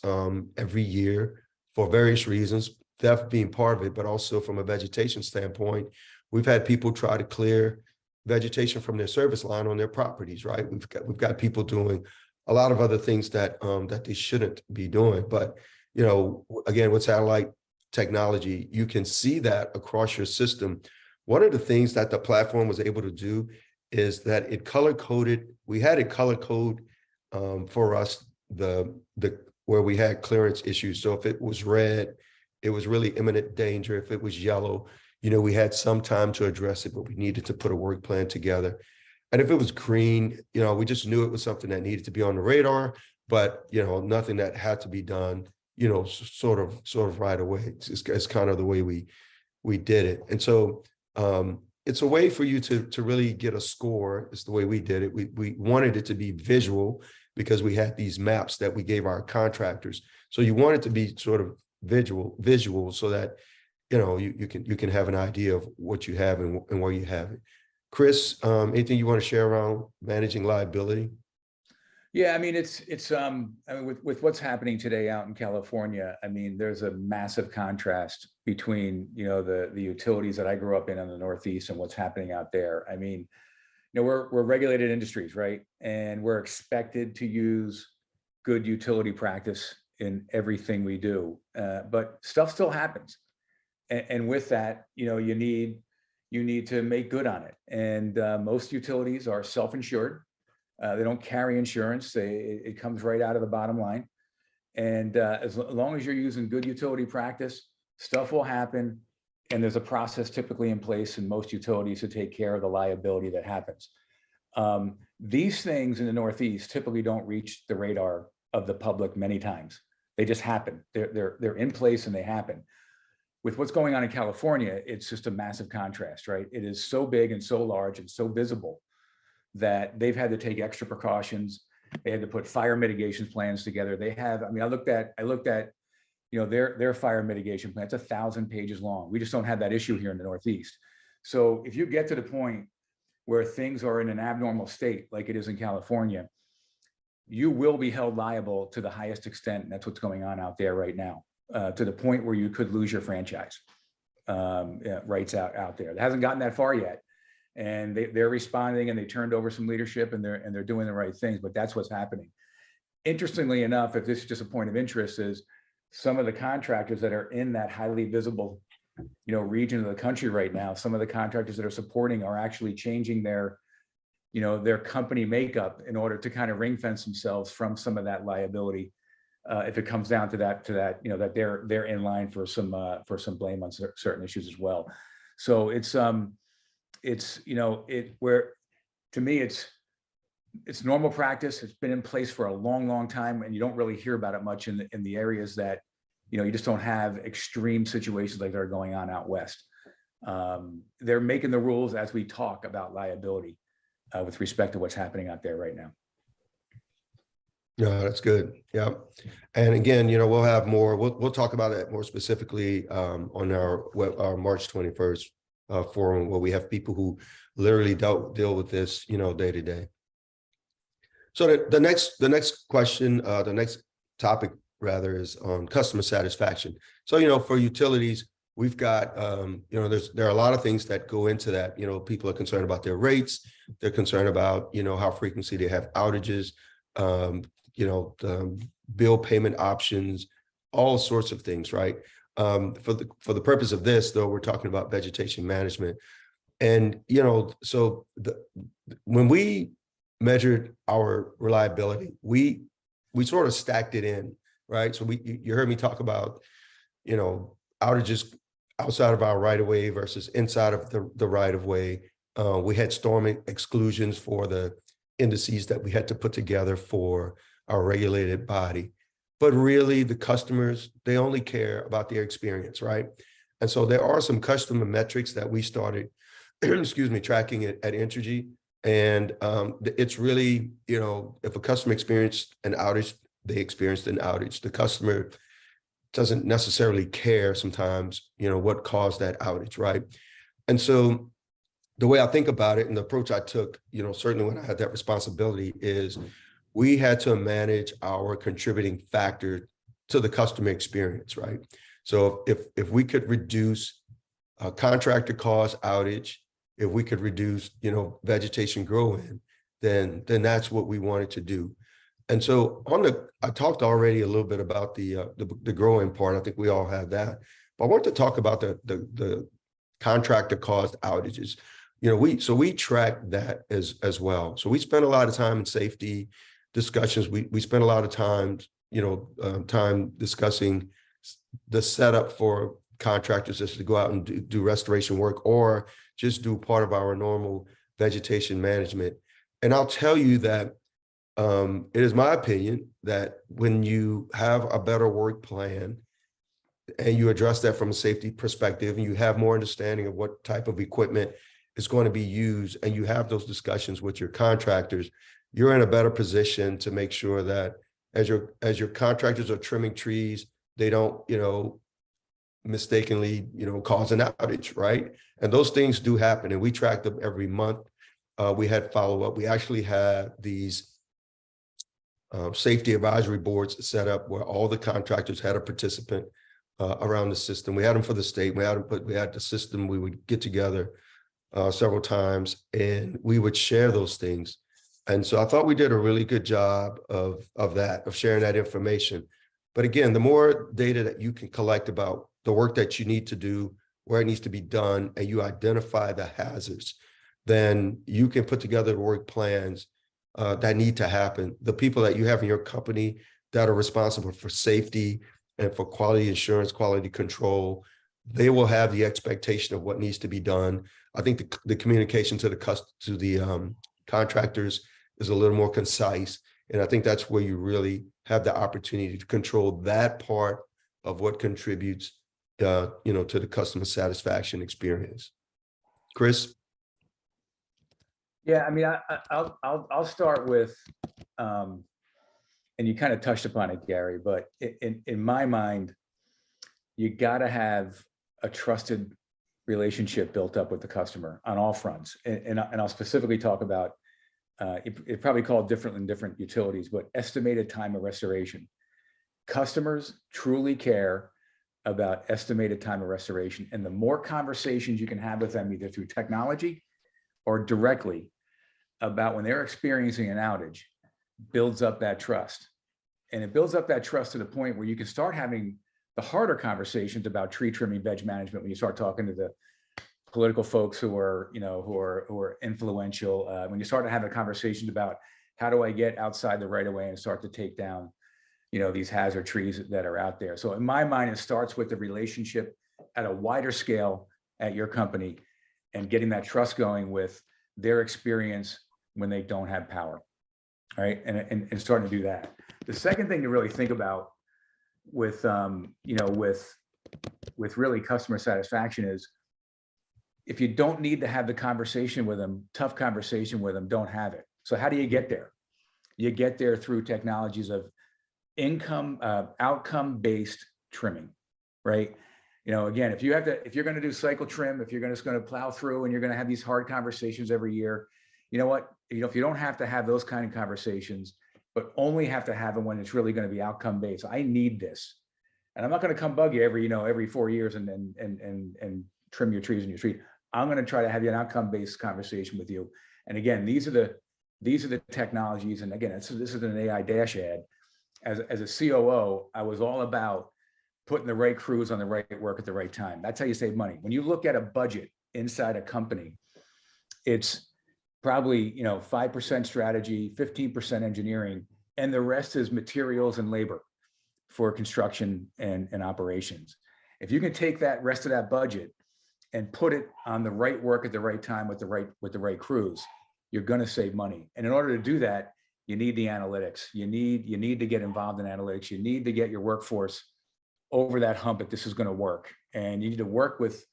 every year for various reasons, theft being part of it, but also from a vegetation standpoint. We've had people try to clear vegetation from their service line on their properties, right? We've got people doing a lot of other things that that they shouldn't be doing. But again, with satellite technology, you can see that across your system. One of the things that the platform was able to do is that it color coded. We had it color code for us the where we had clearance issues. So if it was red, it was really imminent danger. If it was yellow, we had some time to address it, but we needed to put a work plan together. And if it was green, we just knew it was something that needed to be on the radar, but nothing that had to be done, sort of right away. It's kind of the way we did it. And so it's a way for you to really get a score. It's the way we did it. We wanted it to be visual because we had these maps that we gave our contractors. So you want it to be sort of visual so that you can have an idea of what you have and where you have it. Chris, anything you want to share around managing liability? Yeah, I mean, with what's happening today out in California, I mean, there's a massive contrast between, the utilities that I grew up in the Northeast and what's happening out there. I mean, we're regulated industries, right? And we're expected to use good utility practice in everything we do, but stuff still happens. And with that, you need to make good on it. And most utilities are self-insured. They don't carry insurance. It comes right out of the bottom line. And as long as you're using good utility practice, stuff will happen. And there's a process typically in place in most utilities to take care of the liability that happens. These things in the Northeast typically don't reach the radar of the public many times. They just happen. They're in place and they happen. With what's going on in California, it's just a massive contrast, right? It is so big and so large and so visible that they've had to take extra precautions. They had to put fire mitigation plans together. They have, I mean, I looked at, their fire mitigation plan. It's 1,000 pages long. We just don't have that issue here in the Northeast. So if you get to the point where things are in an abnormal state, like it is in California, you will be held liable to the highest extent. And that's what's going on out there right now, to the point where you could lose your franchise rights out there. It hasn't gotten that far yet. And they're responding, and they turned over some leadership, and they're doing the right things, but that's what's happening. Interestingly enough, if this is just a point of interest, is some of the contractors that are in that highly visible, region of the country right now, some of the contractors that are supporting are actually changing their company makeup in order to kind of ring fence themselves from some of that liability. If it comes down to that, that they're in line for some blame on certain issues as well. So where to me, it's normal practice. It's been in place for a long, long time, and you don't really hear about it much in the areas that, you just don't have extreme situations like that are going on out west. They're making the rules as we talk about liability with respect to what's happening out there right now. No, that's good. Yeah. And again, we'll have more, we'll talk about it more specifically on our March 21st forum, where we have people who literally deal with this, day to day. So the next question, the next topic rather, is on customer satisfaction. So, for utilities, we've got, there are a lot of things that go into that. People are concerned about their rates. They're concerned about, how frequency they have outages, the bill payment options, all sorts of things, right? For the purpose of this, though, we're talking about vegetation management. And, so when we measured our reliability, we sort of stacked it in, right? So you heard me talk about, outages outside of our right of way versus inside of the right of way. We had storm exclusions for the indices that we had to put together for our regulated body. But really, the customers, they only care about their experience, right? And so there are some customer metrics that we started, excuse me, tracking at Entergy. And it's really, if a customer experienced an outage, they experienced an outage. The customer doesn't necessarily care sometimes, what caused that outage, right? And so the way I think about it and the approach I took, certainly when I had that responsibility, is we had to manage our contributing factor to the customer experience, right? So if we could reduce contractor cost outage, if we could reduce, vegetation grow-in, then that's what we wanted to do. And so I talked already a little bit about the grow-in part. I think we all have that, but I want to talk about the contractor cost outages. We track that as well. So we spend a lot of time in safety discussions. We spend a lot of time, time discussing the setup for contractors just to go out and do restoration work, or just do part of our normal vegetation management. And I'll tell you that it is my opinion that when you have a better work plan and you address that from a safety perspective, and you have more understanding of what type of equipment is going to be used, and you have those discussions with your contractors, you're in a better position to make sure that as your contractors are trimming trees, they don't, mistakenly, cause an outage, right? And those things do happen, and we track them every month. We had follow-up. We actually had these safety advisory boards set up where all the contractors had a participant around the system. We had them for the state. We had the system. We would get together several times, and we would share those things. And so I thought we did a really good job of sharing that information. But again, the more data that you can collect about the work that you need to do, where it needs to be done, and you identify the hazards, then you can put together work plans that need to happen. The people that you have in your company that are responsible for safety and for quality assurance, quality control, they will have the expectation of what needs to be done. I think the communication to the contractors is a little more concise. And I think that's where you really have the opportunity to control that part of what contributes, to the customer satisfaction experience. Chris? Yeah, I mean, I'll start with, and you kind of touched upon it, Gary, but in my mind, you got to have a trusted relationship built up with the customer on all fronts. And I'll specifically talk about, it probably called different in different utilities, but estimated time of restoration. Customers truly care about estimated time of restoration. And the more conversations you can have with them, either through technology or directly, about when they're experiencing an outage, builds up that trust. And it builds up that trust to the point where you can start having the harder conversations about tree trimming, veg management, when you start talking to the political folks who are influential, when you start to have a conversation about how do I get outside the right of way and start to take down, these hazard trees that are out there. So in my mind, it starts with the relationship at a wider scale at your company and getting that trust going with their experience when they don't have power, right? And starting to do that. The second thing to really think about with really customer satisfaction is, if you don't need to have the conversation with them, tough conversation with them, don't have it. So how do you get there? You get there through technologies of outcome-based trimming, right? Again, if you're going to do cycle trim, if you're just going to plow through and you're going to have these hard conversations every year, you know what? If you don't have to have those kind of conversations, but only have to have them when it's really going to be outcome-based. I need this, and I'm not going to come bug you every 4 years and trim your trees in your street. I'm going to try to have an outcome-based conversation with you. And again, these are the technologies. And again, this is an AI dash ad. As a COO, I was all about putting the right crews on the right work at the right time. That's how you save money. When you look at a budget inside a company, it's probably 5% strategy, 15% engineering, and the rest is materials and labor for construction and operations. If you can take that rest of that budget and put it on the right work at the right time with the right crews, you're going to save money. And in order to do that, you need the analytics. You need to get involved in analytics. You need to get your workforce over that hump that this is going to work. And you need to work with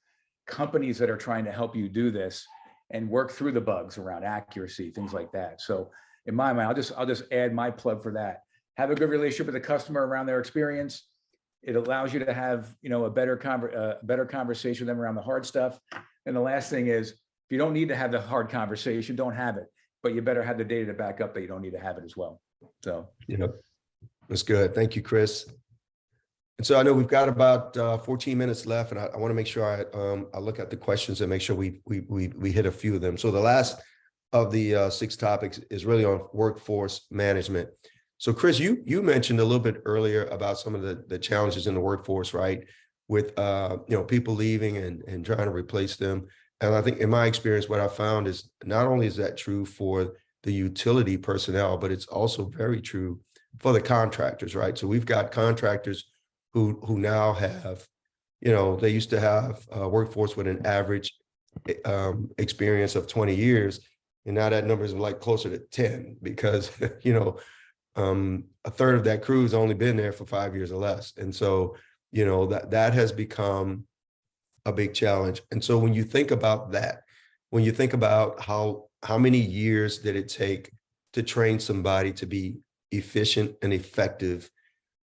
companies that are trying to help you do this and work through the bugs around accuracy, things like that. So in my mind, I'll just add my plug for that. Have a good relationship with the customer around their experience. It allows you to have, a better conversation with them around the hard stuff. And the last thing is, if you don't need to have the hard conversation, don't have it, but you better have the data to back up that you don't need to have it as well. So, that's good. Thank you, Chris. And so I know we've got about 14 minutes left, and I want to make sure I look at the questions and make sure we hit a few of them. So the last of the 6 topics is really on workforce management. So Chris, you mentioned a little bit earlier about some of the challenges in the workforce, right? With people leaving and trying to replace them. And I think in my experience, what I found is not only is that true for the utility personnel, but it's also very true for the contractors, right? So we've got contractors who now have, they used to have a workforce with an average experience of 20 years. And now that number is like closer to 10 because, a third of that crew has only been there for 5 years or less. And so, that has become a big challenge. And so when you think about that, when you think about how many years did it take to train somebody to be efficient and effective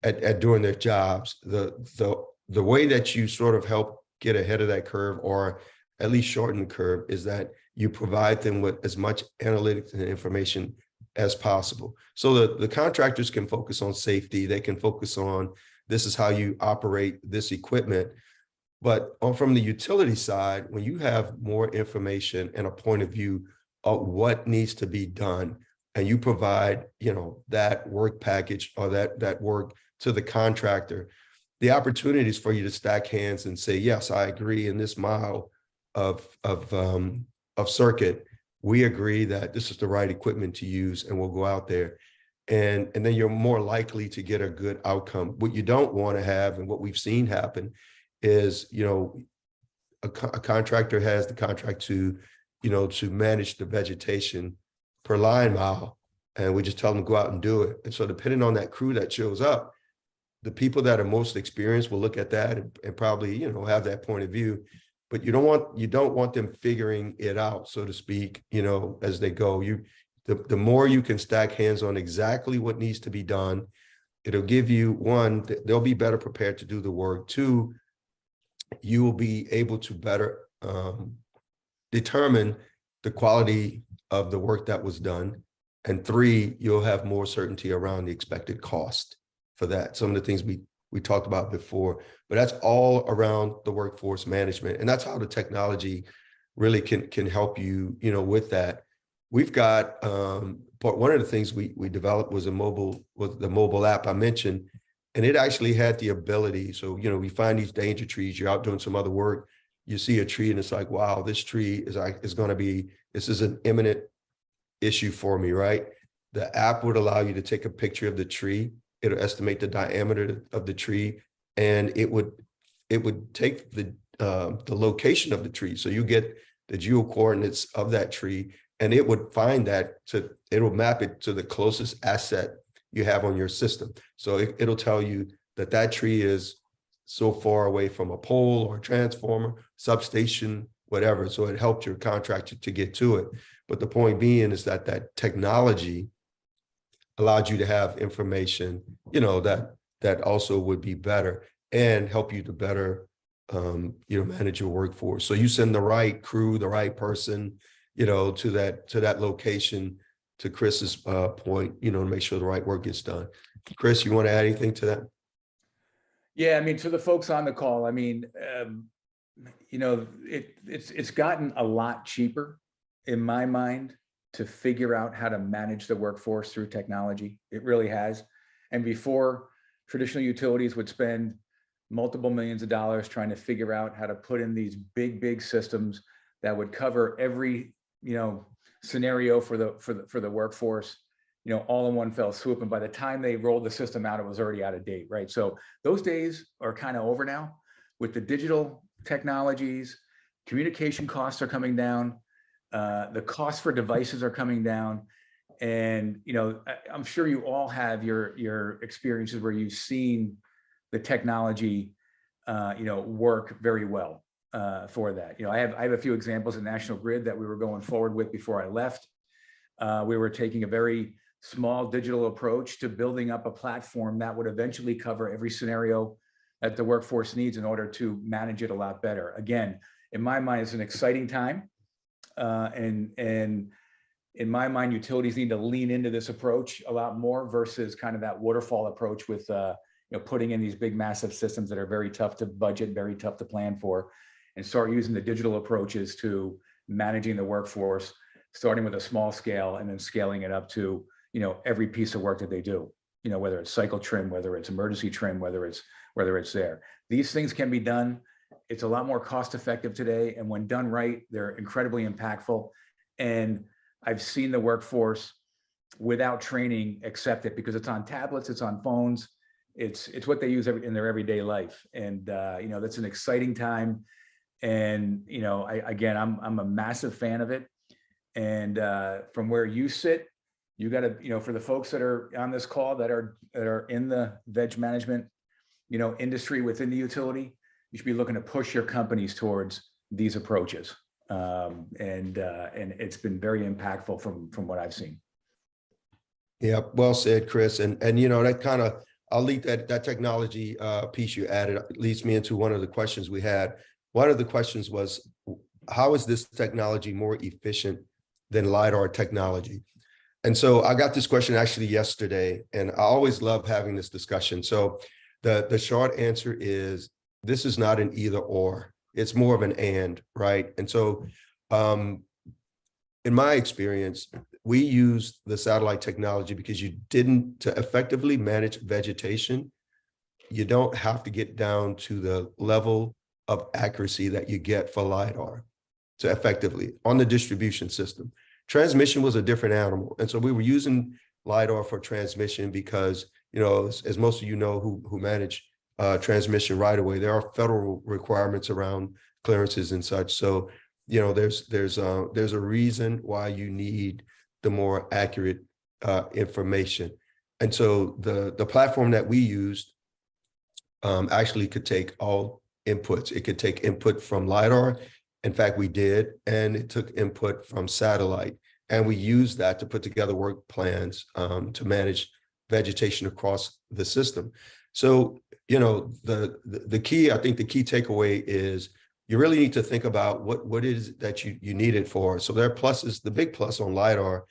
at doing their jobs, the way that you sort of help get ahead of that curve, or at least shorten the curve, is that you provide them with as much analytics and information as possible. So the contractors can focus on safety. They can focus on, this is how you operate this equipment. But from the utility side, when you have more information and a point of view of what needs to be done, and you provide, that work package or that work to the contractor, the opportunities for you to stack hands and say, yes, I agree, in this mile of circuit, we agree that this is the right equipment to use, and we'll go out there. And then you're more likely to get a good outcome. What you don't want to have, and what we've seen happen, is, a contractor has the contract to manage the vegetation per line mile, and we just tell them to go out and do it. And so depending on that crew that shows up, the people that are most experienced will look at that and probably, have that point of view. But you don't want them figuring it out, so to speak, as they go. The more you can stack hands on exactly what needs to be done, it'll give you, one, they'll be better prepared to do the work. Two, you will be able to better determine the quality of the work that was done. And three, you'll have more certainty around the expected cost for that. Some of the things we talked about before, but that's all around the workforce management. And that's how the technology really can help you, with that. We've got, one of the things we developed was the mobile app I mentioned, and it actually had the ability. So, we find these danger trees, you're out doing some other work, you see a tree and it's like, wow, this tree this is an imminent issue for me, right? The app would allow you to take a picture of the tree. It'll estimate the diameter of the tree, and it would take the location of the tree. So you get the geo coordinates of that tree, and it would find it'll map it to the closest asset you have on your system. So it'll tell you that tree is so far away from a pole or a transformer, substation, whatever. So it helped your contractor to get to it. But the point being is that technology allowed you to have information, that also would be better and help you to better, manage your workforce. So you send the right crew, the right person, to that location, to Chris's point, to make sure the right work gets done. Chris, you want to add anything to that? Yeah, I mean, to the folks on the call, I mean, it's gotten a lot cheaper in my mind to figure out how to manage the workforce through technology. It really has. And before, traditional utilities would spend multiple millions of dollars trying to figure out how to put in these big systems that would cover every, scenario for the workforce, all in one fell swoop. And by the time they rolled the system out, it was already out of date, right? So those days are kind of over now. With the digital technologies, communication costs are coming down, the cost for devices are coming down. And, I'm sure you all have your experiences where you've seen the technology, work very well for that. I have a few examples in National Grid that we were going forward with before I left. We were taking a very small digital approach to building up a platform that would eventually cover every scenario that the workforce needs in order to manage it a lot better. Again, in my mind, it's an exciting time. And in my mind, utilities need to lean into this approach a lot more versus kind of that waterfall approach with, putting in these big, massive systems that are very tough to budget, very tough to plan for, and start using the digital approaches to managing the workforce, starting with a small scale and then scaling it up to, every piece of work that they do, whether it's cycle trim, whether it's emergency trim, whether it's there. These things can be done. It's a lot more cost effective today. And when done right, they're incredibly impactful. And I've seen the workforce without training accept it because it's on tablets, it's on phones. It's what they use in their everyday life. And, that's an exciting time. And, I'm a massive fan of it. And from where you sit, you got to, for the folks that are on this call that are in the veg management, industry within the utility, you should be looking to push your companies towards these approaches. And it's been very impactful from what I've seen. Yeah, well said, Chris. And that kind of, I'll lead that technology piece you added leads me into one of the questions we had. One of the questions was, how is this technology more efficient than LiDAR technology? And so I got this question actually yesterday, and I always love having this discussion. So the short answer is, this is not an either or, it's more of an and, right? And so in my experience, we use the satellite technology because to effectively manage vegetation, you don't have to get down to the level of accuracy that you get for LiDAR to effectively on the distribution system. Transmission was a different animal. And so we were using LiDAR for transmission because, as most of you know who manage transmission right away, there are federal requirements around clearances and such. So, there's a reason why you need the more accurate information. And so the platform that we used actually could take all inputs. It could take input from LiDAR. In fact, we did, and it took input from satellite. And we used that to put together work plans to manage vegetation across the system. So, the key, I think the key takeaway is you really need to think about what it is that you need it for. So there are pluses. The big plus on LiDAR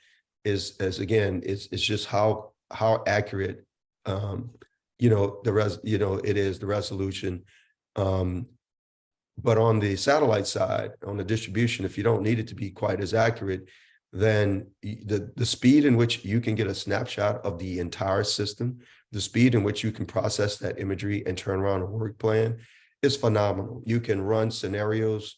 is just how accurate it is, the resolution. But on the satellite side, on the distribution, if you don't need it to be quite as accurate, then the speed in which you can get a snapshot of the entire system, the speed in which you can process that imagery and turn around a work plan is phenomenal. You can run scenarios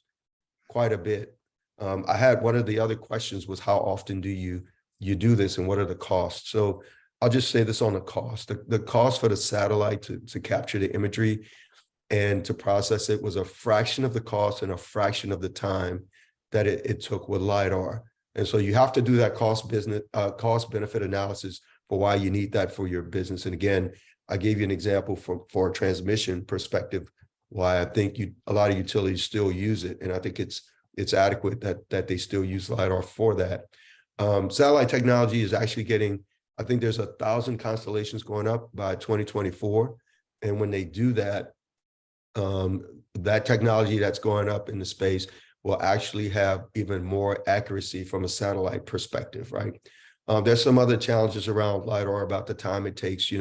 quite a bit. I had one of the other questions was, how often do you do this and what are the costs? So I'll just say this on the cost. The cost for the satellite to capture the imagery and to process it was a fraction of the cost and a fraction of the time that it took with LiDAR. And so you have to do that cost benefit analysis for why you need that for your business. And again, I gave you an example for a transmission perspective, why I think a lot of utilities still use it. And I think it's adequate that they still use LiDAR for that. Satellite technology is actually getting, I think there's 1,000 constellations going up by 2024. And when they do that, that technology that's going up in the space will actually have even more accuracy from a satellite perspective, right? There's some other challenges around LiDAR about the time it takes. You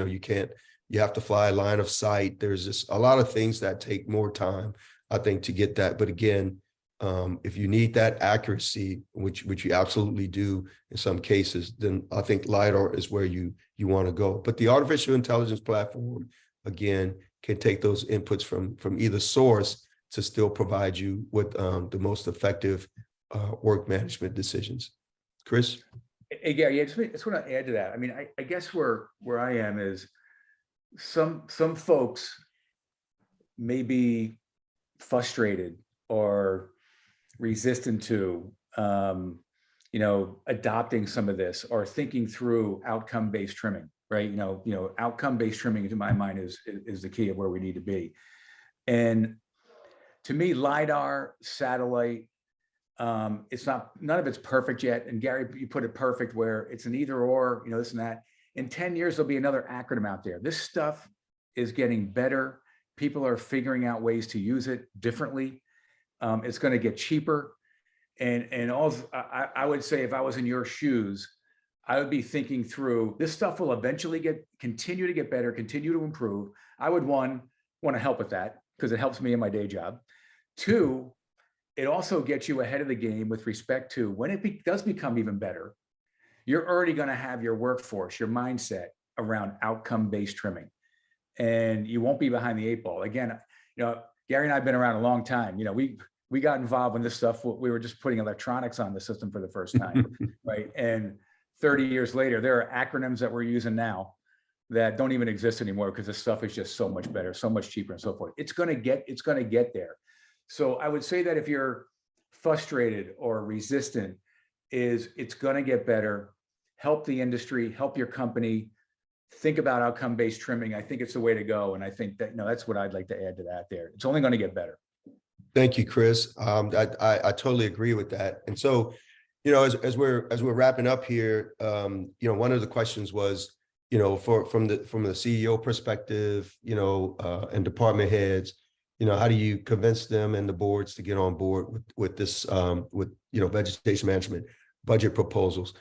have to fly line of sight. There's just a lot of things that take more time, I think, to get that. But again, if you need that accuracy, which you absolutely do in some cases, then I think LiDAR is where you want to go. But the artificial intelligence platform, again, can take those inputs from either source to still provide you with the most effective work management decisions. Chris? Hey, Gary, I just want to add to that. I mean, I guess where I am is some folks may be frustrated or resistant to, adopting some of this or thinking through outcome-based trimming, right? Outcome-based trimming, to my mind, is the key of where we need to be. And to me, LiDAR, satellite, none of it's perfect yet. And Gary, you put it perfect where it's an either or, this and that. In 10 years, there'll be another acronym out there. This stuff is getting better. People are figuring out ways to use it differently. It's going to get cheaper. And also, I would say if I was in your shoes, I would be thinking through this stuff will eventually continue to get better, continue to improve. I would want to help with that because it helps me in my day job. Two, it also gets you ahead of the game with respect to when it does become even better, you're already going to have your workforce, your mindset around outcome-based trimming, and you won't be behind the 8 ball. Again, Gary and I have been around a long time. We got involved when this stuff, we were just putting electronics on the system for the first time, right? And 30 years later, there are acronyms that we're using now that don't even exist anymore because this stuff is just so much better, so much cheaper and so forth. It's going to get there. So I would say that if you're frustrated or resistant, it's going to get better. Help the industry, help your company, think about outcome-based trimming. I think it's the way to go. And I think that, that's what I'd like to add to that there. It's only going to get better. Thank you, Chris. I totally agree with that. And so, as we're wrapping up here, one of the questions was, from the CEO perspective, and department heads, how do you convince them and the boards to get on board with this, vegetation management budget proposals?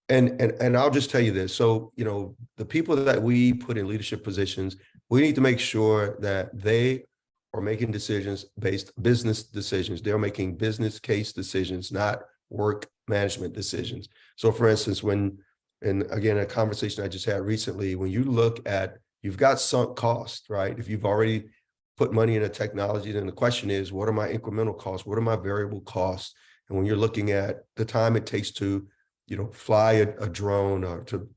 And I'll just tell you this. So, the people that we put in leadership positions, we need to make sure that they are making business decisions. They're making business case decisions, not work management decisions. So for instance, and again, a conversation I just had recently, when you look at, you've got sunk cost, right? If you've already put money in a technology, then the question is, what are my incremental costs? What are my variable costs? And when you're looking at the time it takes to, fly a drone or to,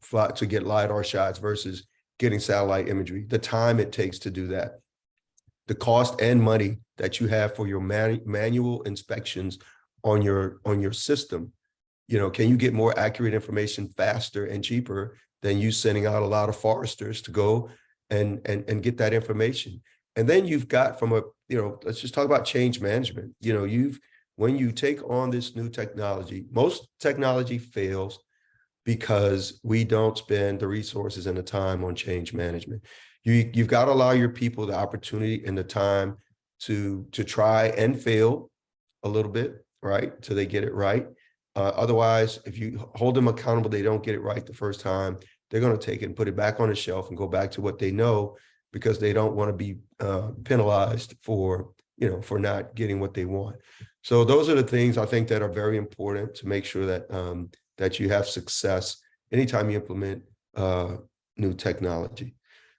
fly to get LiDAR shots versus getting satellite imagery, the time it takes to do that, the cost and money that you have for your manual inspections on your system, can you get more accurate information faster and cheaper than you sending out a lot of foresters to go and get that information? And then you've got from a, let's just talk about change management. When you take on this new technology, most technology fails because we don't spend the resources and the time on change management. You've got to allow your people the opportunity and the time to try and fail a little bit, right? Till they get it right. Otherwise, if you hold them accountable, they don't get it right the first time, they're going to take it and put it back on the shelf and go back to what they know because they don't want to be penalized for not getting what they want. So those are the things I think that are very important to make sure that that you have success anytime you implement new technology.